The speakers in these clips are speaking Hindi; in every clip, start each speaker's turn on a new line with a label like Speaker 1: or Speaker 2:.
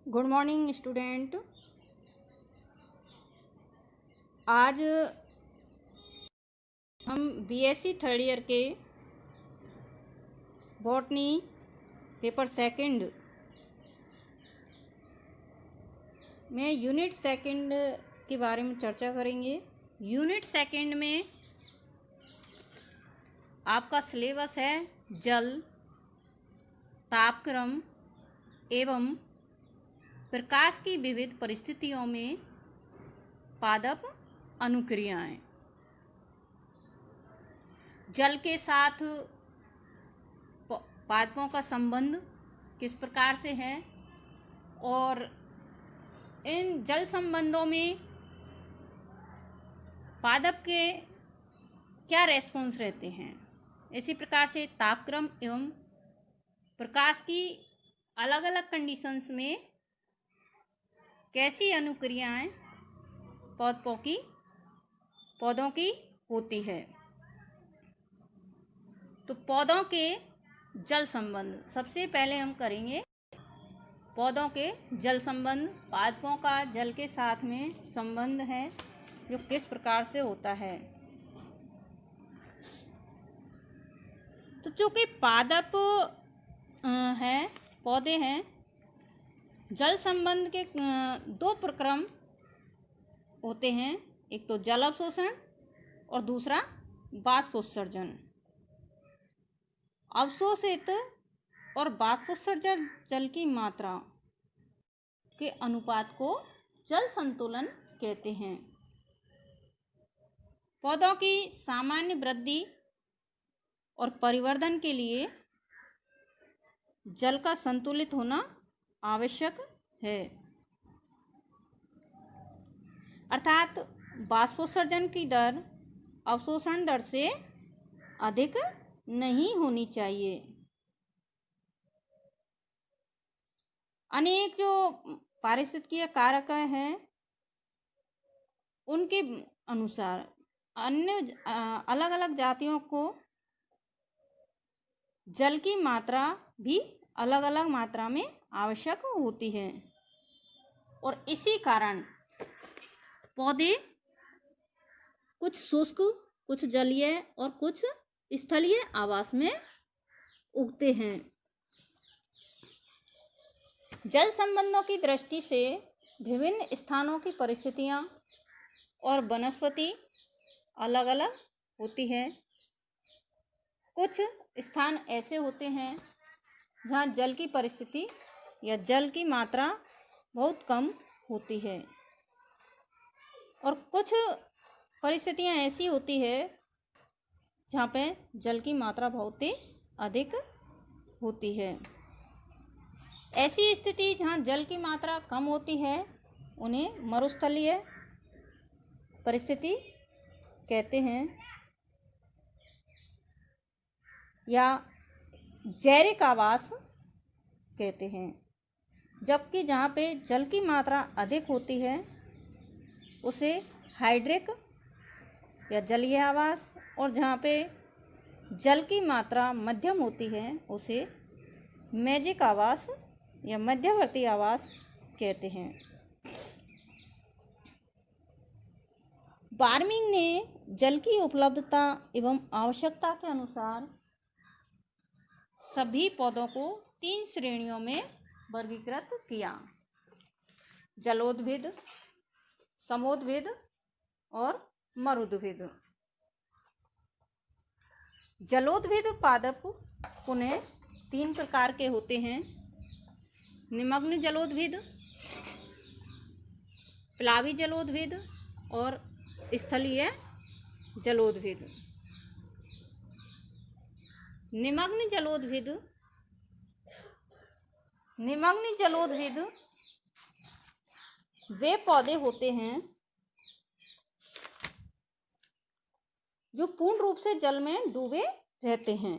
Speaker 1: Good morning student. आज हम बीएससी थर्ड ईयर के बॉटनी पेपर सेकंड में यूनिट सेकंड के बारे में चर्चा करेंगे। यूनिट सेकंड में आपका सिलेबस है जल, तापक्रम एवं प्रकाश की विविध परिस्थितियों में पादप अनुक्रियाएं। जल के साथ पादपों का संबंध किस प्रकार से है और इन जल संबंधों में पादप के क्या रेस्पॉन्स रहते हैं। इसी प्रकार से तापक्रम एवं प्रकाश की अलग अलग कंडीशंस में कैसी अनुक्रियाएं पौधों की होती है। तो पौधों के जल संबंध सबसे पहले हम करेंगे। पौधों के जल संबंध, पादपों का जल के साथ में संबंध है जो किस प्रकार से होता है। तो चूंकि पादप हैं, पौधे हैं, जल संबंध के दो प्रक्रम होते हैं, एक तो जल अवशोषण और दूसरा बाष्पोत्सर्जन। अवशोषित और बाष्पोत्सर्जन जल की मात्रा के अनुपात को जल संतुलन कहते हैं। पौधों की सामान्य वृद्धि और परिवर्धन के लिए जल का संतुलित होना आवश्यक है। अर्थात बाष्पोत्सर्जन की दर अवशोषण दर से अधिक नहीं होनी चाहिए। अनेक जो पारिस्थितिकीय कारक हैं उनके अनुसार अन्य अलग अलग जातियों को जल की मात्रा भी अलग अलग मात्रा में आवश्यक होती है और इसी कारण पौधे कुछ शुष्क, कुछ जलीय और कुछ स्थलीय आवास में उगते हैं। जल संबंधों की दृष्टि से विभिन्न स्थानों की परिस्थितियां और वनस्पति अलग अलग होती है। कुछ स्थान ऐसे होते हैं जहाँ जल की परिस्थिति या जल की मात्रा बहुत कम होती है और कुछ परिस्थितियाँ ऐसी होती है जहाँ पे जल की मात्रा बहुत ही अधिक होती है। ऐसी स्थिति जहाँ जल की मात्रा कम होती है उन्हें मरुस्थलीय परिस्थिति कहते हैं या जैविक आवास कहते हैं। जबकि जहाँ पे जल की मात्रा अधिक होती है उसे हाइड्रिक या जलीय आवास और जहाँ पे जल की मात्रा मध्यम होती है उसे मैजिक आवास या मध्यवर्ती आवास कहते हैं। वार्मिंग ने जल की उपलब्धता एवं आवश्यकता के अनुसार सभी पौधों को 3 श्रेणियों में वर्गीकृत किया: जलोद्भिद, समोद्भिद और मरुद्भिद। जलोद्भिद पादप पुनः 3 प्रकार के होते हैं: निमग्न जलोद्भिद, प्लावी जलोद्भिद और स्थलीय जलोद्भिद। निमग्न जलोद्भिद वे पौधे होते हैं जो पूर्ण रूप से जल में डूबे रहते हैं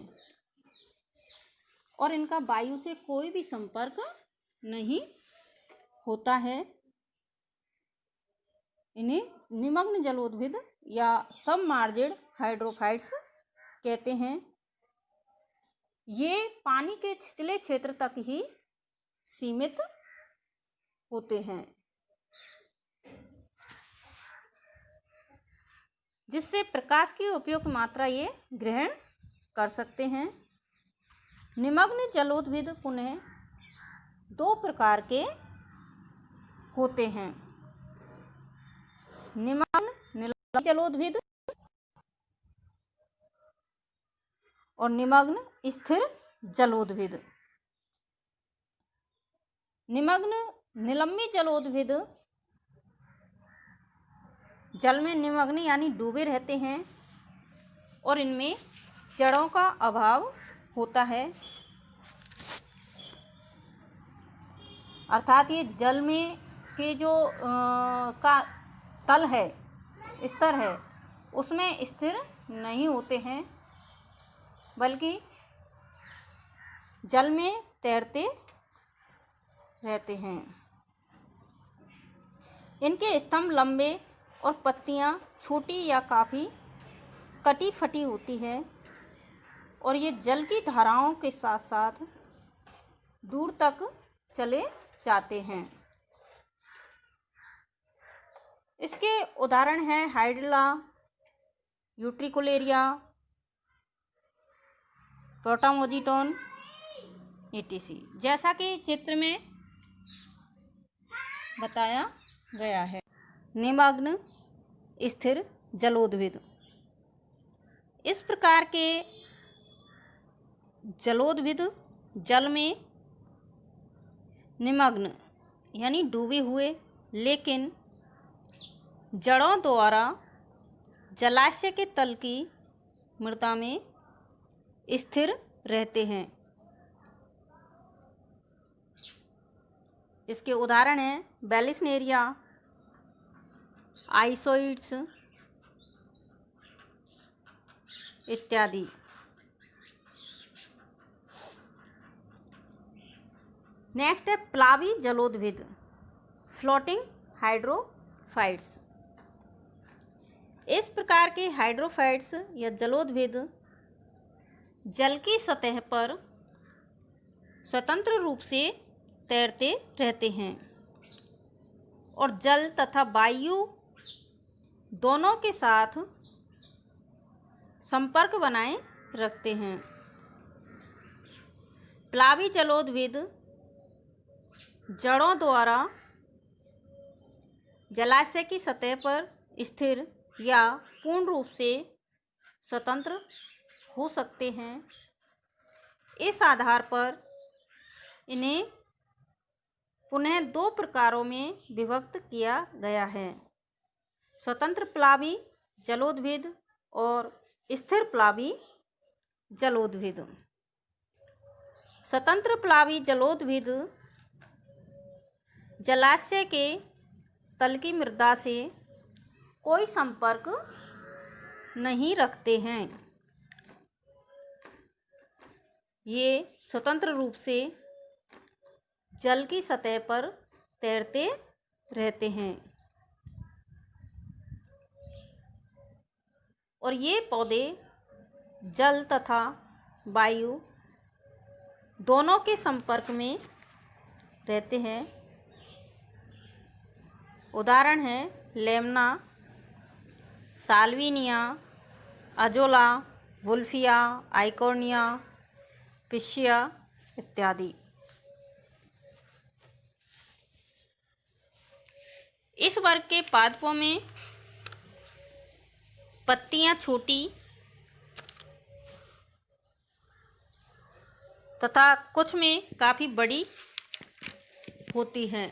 Speaker 1: और इनका वायु से कोई भी संपर्क नहीं होता है। इन्हें निमग्न जलोद्भिद या सबमार्जिड हाइड्रोफाइट्स कहते हैं। ये पानी के छिछले क्षेत्र तक ही सीमित होते हैं, जिससे प्रकाश की उपयुक्त मात्रा ये ग्रहण कर सकते हैं। निमग्न जलोद्भिद पुनः दो प्रकार के होते हैं, निमग्न निलंबित जलोद्भिद और निमग्न स्थिर जलोद्भिद। निमग्न निलंबित जलोद्भिद जल में निमग्न यानी डूबे रहते हैं और इनमें जड़ों का अभाव होता है, अर्थात ये जल में के जो का तल है, स्तर है, उसमें स्थिर नहीं होते हैं, बल्कि जल में तैरते रहते हैं। इनके स्तंभ लंबे और पत्तियां छोटी या काफ़ी कटी फटी होती है और ये जल की धाराओं के साथ साथ दूर तक चले जाते हैं। इसके उदाहरण हैं हाइड्रिला, यूट्रिकुलेरिया, प्रोटामोजिटोन etc. जैसा कि चित्र में बताया गया है। निमग्न स्थिर जलोद्भिद, इस प्रकार के जलोद्भिद जल में निमग्न यानी डूबे हुए, लेकिन जड़ों द्वारा जलाशय के तल की मृदा में स्थिर रहते हैं। इसके उदाहरण हैं बेलिस्नेरिया, आइसोइड्स इत्यादि। नेक्स्ट है प्लावी जलोद्भिद, फ्लोटिंग हाइड्रोफाइट्स। इस प्रकार के हाइड्रोफाइट्स या जलोद्भिद जल की सतह पर स्वतंत्र रूप से तैरते रहते हैं और जल तथा वायु दोनों के साथ संपर्क बनाए रखते हैं। प्लावी जलोद्भिद जड़ों द्वारा जलाशय की सतह पर स्थिर या पूर्ण रूप से स्वतंत्र हो सकते हैं। इस आधार पर इन्हें पुनः दो प्रकारों में विभक्त किया गया है, स्वतंत्र प्लावी जलोद्भिद और स्थिर प्लावी जलोद्भिद। स्वतंत्र प्लावी जलोद्भिद जलाशय के तल की मृदा से कोई संपर्क नहीं रखते हैं। ये स्वतंत्र रूप से जल की सतह पर तैरते रहते हैं और ये पौधे जल तथा वायु दोनों के संपर्क में रहते हैं। उदाहरण है Lemna, Salvinia, Azolla, Wolffia, Eichhornia, Pistia इत्यादि। इस वर्ग के पादपों में पत्तियां छोटी तथा कुछ में काफ़ी बड़ी होती हैं।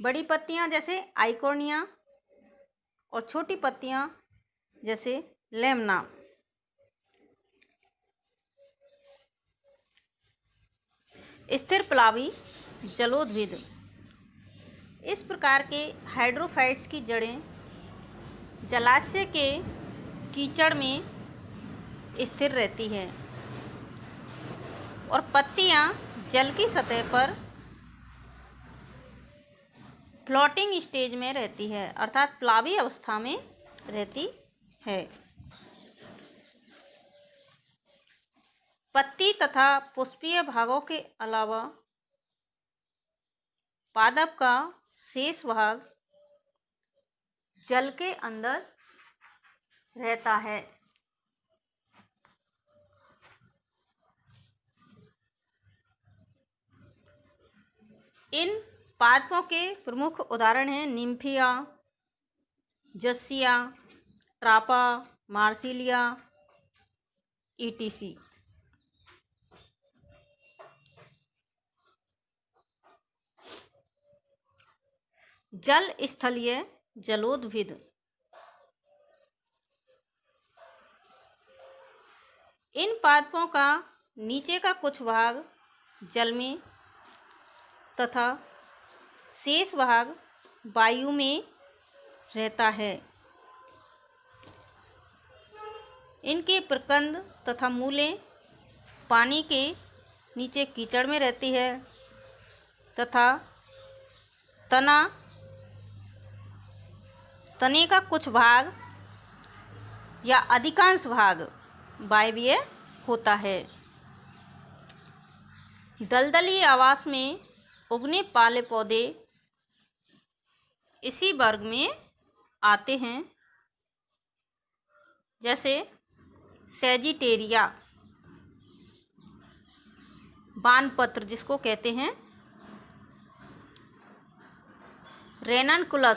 Speaker 1: बड़ी पत्तियां जैसे आइकोर्निया और छोटी पत्तियां जैसे लेमना। स्थिर प्लावी जलोद्भिद, इस प्रकार के हाइड्रोफाइट्स की जड़ें जलाशय के कीचड़ में स्थिर रहती है और पत्तियां जल की सतह पर फ्लोटिंग स्टेज में रहती है, अर्थात प्लावी अवस्था में रहती है। पत्ती तथा पुष्पीय भागों के अलावा पादप का शेष भाग जल के अंदर रहता है। इन पादपों के प्रमुख उदाहरण हैं निम्फिया, जस्सिया, ट्रापा, मार्सिलिया, etc। जल स्थलीय जलोद्भिद। इन पादपों का नीचे का कुछ भाग जल में तथा शेष भाग वायु में रहता है। इनके प्रकंद तथा मूलें पानी के नीचे कीचड़ में रहती है तथा तने का कुछ भाग या अधिकांश भाग वायवीय होता है। दलदली आवास में उगने वाले पौधे इसी वर्ग में आते हैं, जैसे सैजिटेरिया, वानपत्र जिसको कहते हैं, रेननकुलस,